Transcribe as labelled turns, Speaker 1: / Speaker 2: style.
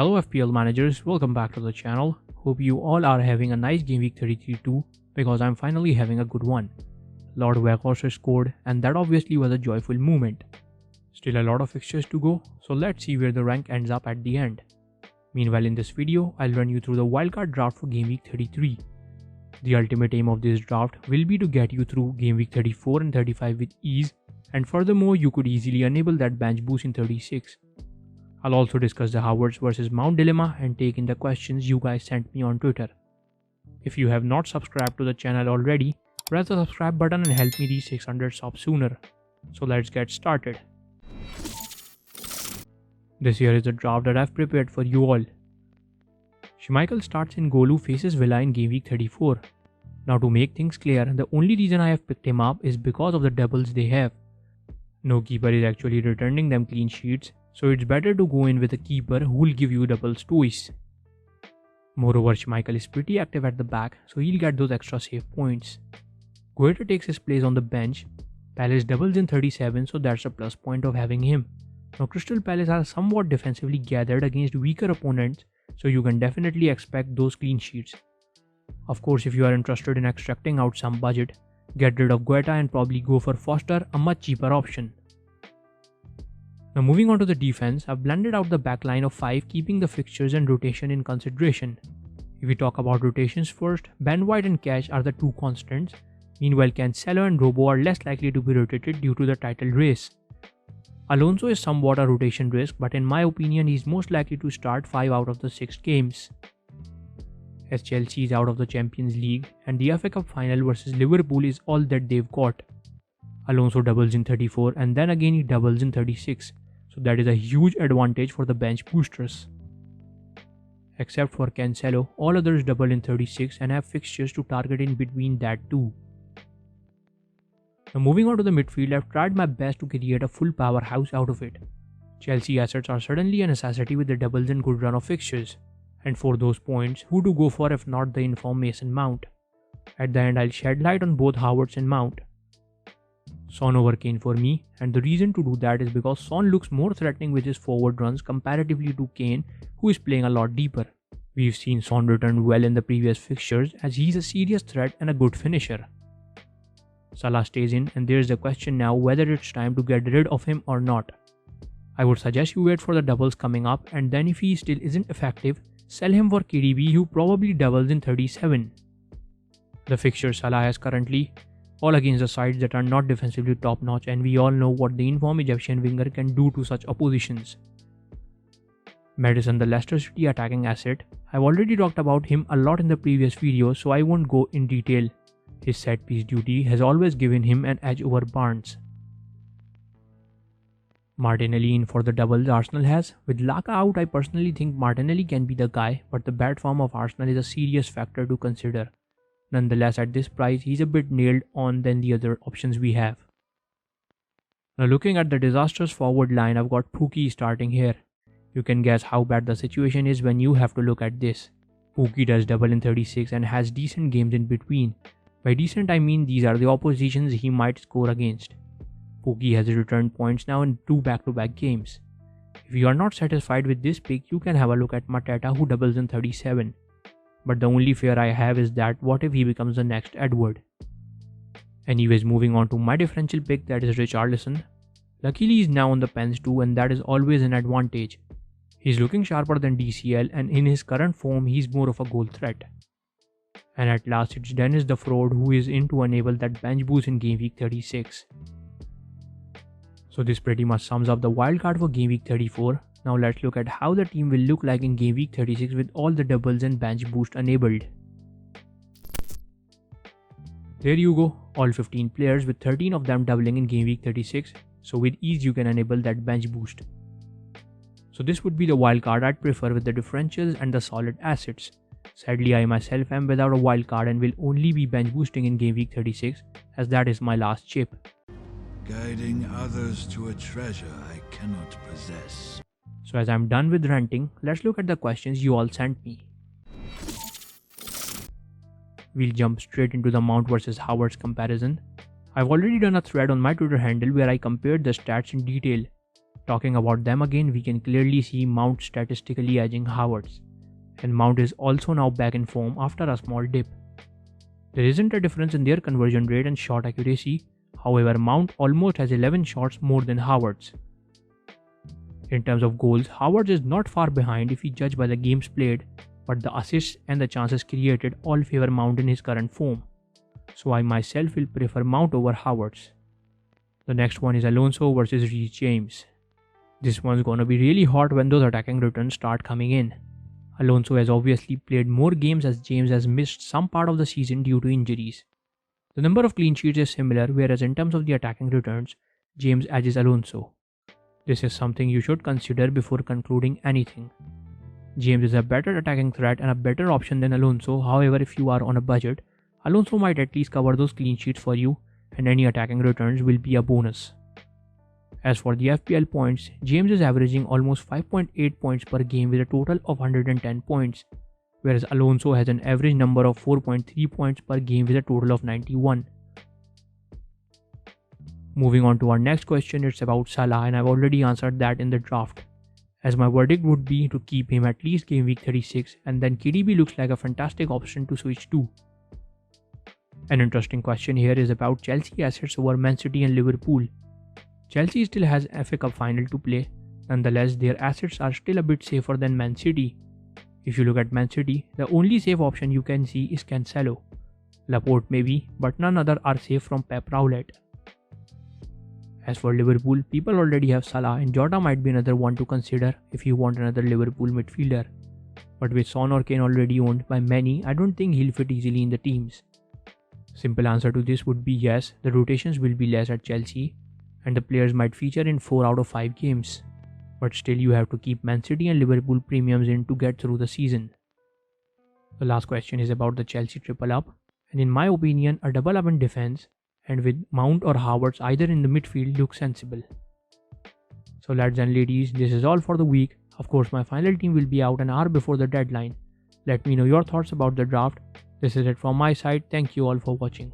Speaker 1: Hello FPL managers, welcome back to the channel. Hope you all are having a nice game week 33 too, because I'm finally having a good one. Lord Weghorst scored, and that obviously was a joyful moment. Still a lot of fixtures to go, so let's see where the rank ends up at the end. Meanwhile, in this video, I'll run you through the wildcard draft for game week 33. The ultimate aim of this draft will be to get you through game week 34 and 35 with ease, and furthermore, you could easily enable that bench boost in 36. I'll also discuss the Havertz versus Mount dilemma and take in the questions you guys sent me on Twitter. If you have not subscribed to the channel already, press the subscribe button and help me reach 600 subs sooner. So let's get started. This here is the draft that I've prepared for you all. Schmeichel starts in goal who faces Villa in game week 34. Now to make things clear, the only reason I have picked him up is because of the doubles they have. No keeper is actually returning them clean sheets, so it's better to go in with a keeper who will give you doubles twice. Moreover, Schmeichel is pretty active at the back, so he'll get those extra save points. Guetta takes his place on the bench. Palace doubles in 37, so that's a plus point of having him. Now Crystal Palace are somewhat defensively gathered against weaker opponents, so you can definitely expect those clean sheets. Of course, if you are interested in extracting out some budget, get rid of Guetta and probably go for Foster, a much cheaper option. Now moving on to the defense, I've blended out the backline of 5, keeping the fixtures and rotation in consideration. If we talk about rotations first, Ben White and Cash are the two constants. Meanwhile, Cancelo and Robo are less likely to be rotated due to the title race. Alonso is somewhat a rotation risk, but in my opinion, he's most likely to start 5 out of the 6 games. As Chelsea is out of the Champions League and the FA Cup final versus Liverpool is all that they've got. Alonso doubles in 34 and then again he doubles in 36, so that is a huge advantage for the bench boosters. Except for Cancelo, all others double in 36 and have fixtures to target in between that too. Now moving on to the midfield, I've tried my best to create a full powerhouse out of it. Chelsea assets are certainly a necessity with the doubles and good run of fixtures. And for those points, who to go for if not the informed Mason Mount? At the end, I'll shed light on both Havertz and Mount. Son over Kane for me, and the reason to do that is because Son looks more threatening with his forward runs comparatively to Kane, who is playing a lot deeper. We've seen Son return well in the previous fixtures as he's a serious threat and a good finisher. Salah stays in, and there's the question now whether it's time to get rid of him or not. I would suggest you wait for the doubles coming up, and then if he still isn't effective, sell him for KDB who probably doubles in 37. The fixture Salah has currently, all against the sides that are not defensively top notch, and we all know what the informed Egyptian winger can do to such oppositions. Maddison, the Leicester City attacking asset, I've already talked about him a lot in the previous video, so I won't go in detail. His set piece duty has always given him an edge over Barnes. Martinelli in for the doubles Arsenal has. With Laka out, I personally think Martinelli can be the guy, but the bad form of Arsenal is a serious factor to consider. Nonetheless, at this price, he's a bit nailed on than the other options we have. Now looking at the disastrous forward line, I've got Pukki starting here. You can guess how bad the situation is when you have to look at this. Pukki does double in 36 and has decent games in between. By decent I mean these are the oppositions he might score against. Pukki has returned points now in 2 back-to-back games. If you are not satisfied with this pick, you can have a look at Mateta who doubles in 37. But the only fear I have is that what if he becomes the next Edward? Anyways, moving on to my differential pick, that is Richarlison. Luckily he's now on the pens too, and that is always an advantage. He's looking sharper than DCL, and in his current form he's more of a goal threat. And at last it's Dennis the Fraud who is in to enable that bench boost in game week 36. So this pretty much sums up the wildcard for game week 34. Now let's look at how the team will look like in game week 36 with all the doubles and bench boost enabled. There you go, all 15 players with 13 of them doubling in game week 36, so with ease you can enable that bench boost. So this would be the wildcard I'd prefer with the differentials and the solid assets. Sadly, I myself am without a wildcard and will only be bench boosting in game week 36 as that is my last chip.
Speaker 2: Guiding others to a treasure I cannot possess.
Speaker 1: So as I'm done with ranting, let's look at the questions you all sent me. We'll jump straight into the Mount versus Havertz comparison. I've already done a thread on my Twitter handle where I compared the stats in detail. Talking about them again, we can clearly see Mount statistically edging Havertz, and Mount is also now back in form after a small dip. There isn't a difference in their conversion rate and shot accuracy, however Mount almost has 11 shots more than Havertz. In terms of goals, Havertz is not far behind if we judge by the games played, but the assists and the chances created all favour Mount in his current form. So I myself will prefer Mount over Havertz. The next one is Alonso versus Reece James. This one's gonna be really hot when those attacking returns start coming in. Alonso has obviously played more games as James has missed some part of the season due to injuries. The number of clean sheets is similar, whereas in terms of the attacking returns, James edges Alonso. This is something you should consider before concluding anything. James is a better attacking threat and a better option than Alonso, however if you are on a budget, Alonso might at least cover those clean sheets for you, and any attacking returns will be a bonus. As for the FPL points, James is averaging almost 5.8 points per game with a total of 110 points, whereas Alonso has an average number of 4.3 points per game with a total of 91. Moving on to our next question, it's about Salah, and I've already answered that in the draft, as my verdict would be to keep him at least game week 36, and then KDB looks like a fantastic option to switch to. An interesting question here is about Chelsea assets over Man City and Liverpool. Chelsea still has FA Cup final to play, nonetheless their assets are still a bit safer than Man City. If you look at Man City, the only safe option you can see is Cancelo. Laporte maybe, but none other are safe from Pep Rowlett. As for Liverpool, people already have Salah, and Jota might be another one to consider if you want another Liverpool midfielder. But with Son or Kane already owned by many, I don't think he'll fit easily in the teams. Simple answer to this would be yes, the rotations will be less at Chelsea, and the players might feature in 4 out of 5 games. But still you have to keep Man City and Liverpool premiums in to get through the season. The last question is about the Chelsea triple up, and in my opinion a double up in defense and with Mount or Havertz either in the midfield looks sensible. So lads and ladies, this is all for the week. Of course my final team will be out an hour before the deadline. Let me know your thoughts about the draft. This is it from my side. Thank you all for watching.